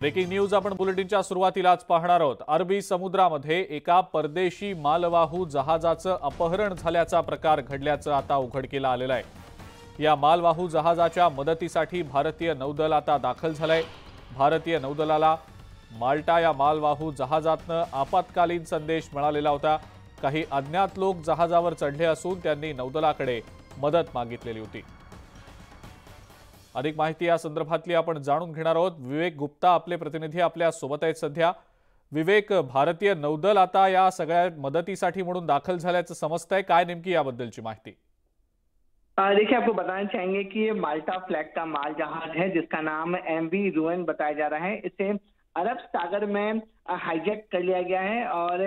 Breaking news आपण बुलेटिनच्या सुरुवातीलाच पाहणार आहोत। अरबी समुद्रामध्ये एका परदेशी मालवाहू जहाजाचं अपहरण झाल्याचा प्रकार घडल्याचं आता उघडकीला आलेलं आहे। या मालवाहू जहाजाच्या मदतीसाठी भारतीय नौदल आता दाखल झालंय। भारतीय नौदलाला माल्टा या मालवाहू जहाजातनं आपत्कालीन संदेश मिळालेला होता। काही अज्ञात लोक जहाजावर चढले असून त्यांनी नौदलाकडे मदत मागितलेली होती। अधिक माहिती या संदर्भातली आपण जाणून घेणार आहोत। विवेक गुप्ता आपले प्रतिनिधी आपल्या सोबत आहेत सध्या। विवेक, भारतीय नौदल आता या सगळ्या मदतीसाठी म्हणून दाखल झाल्याचं समजतंय, काय नेमकी याबद्दलची माहिती? देखिए, आपको बताना चाहेंगे कि ये माल्टा फ्लैग का माल जहाज है जिसका नाम एमवी रूएन बताया जा रहा है। इसे अरब सागर में हाईजैक कर लिया गया है और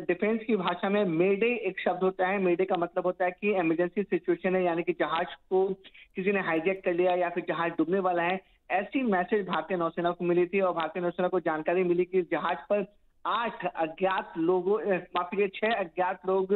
डिफेंस की भाषा में मेडे एक शब्द होता है। मेडे का मतलब होता है कि इमरजेंसी सिचुएशन है, यानी कि जहाज को किसी ने हाईजैक कर लिया या फिर जहाज डूबने वाला है। ऐसी मैसेज भारतीय नौसेना को मिली थी और भारतीय नौसेना को जानकारी मिली कि जहाज पर 8 अज्ञात लोगों माफ कीजिए 6 अज्ञात लोग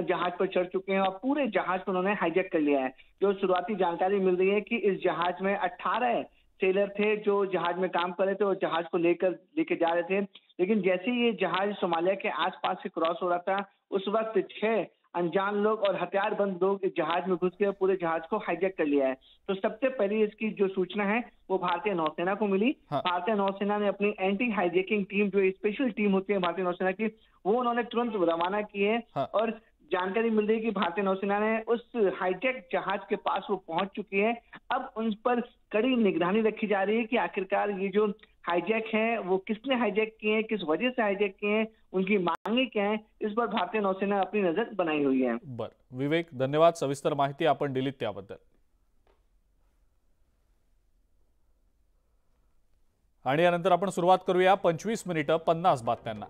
जहाज पर चढ़ चुके हैं और पूरे जहाज को उन्होंने हाईजैक कर लिया है। जो शुरुआती जानकारी मिल रही है कि इस जहाज में 18 सेलर थे जो जहाज में काम कर रहे थे और जहाज को लेके जा रहे थे। लेकिन जैसे ही ये जहाज सोमालिया के आसपास से क्रॉस हो रहा था, उस वक्त 6 अनजान लोग और हथियारबंद लोग इस जहाज में घुस के पूरे जहाज को हाईजैक कर लिया है। तो सबसे पहले इसकी जो सूचना है वो भारतीय नौसेना को मिली। हाँ। भारतीय नौसेना ने अपनी एंटी हाईजैकिंग टीम, जो स्पेशल टीम होती है भारतीय नौसेना की, वो उन्होंने तुरंत रवाना की है। हाँ। और जानकारी मिल रही है कि भारतीय नौसेना ने उस हाईजैक जहाज के पास वो पहुंच चुकी है। अब उन पर कड़ी निगरानी रखी जा रही है कि आखिरकार ये जो हाईजैक हैं वो किसने हाईजैक किए हैं, किस वजह से हाईजैक किए हैं, उनकी मांगे क्या हैं, इस पर भारतीय नौसेना अपनी नजर बनाई हुई है। बर, विवेक, धन्यवाद सविस्तर माहिती आपण दिलीत त्याबद्दल। आणि यानंतर आपण सुरुवात करूया 25 मिनिटं 50 बातम्यांना।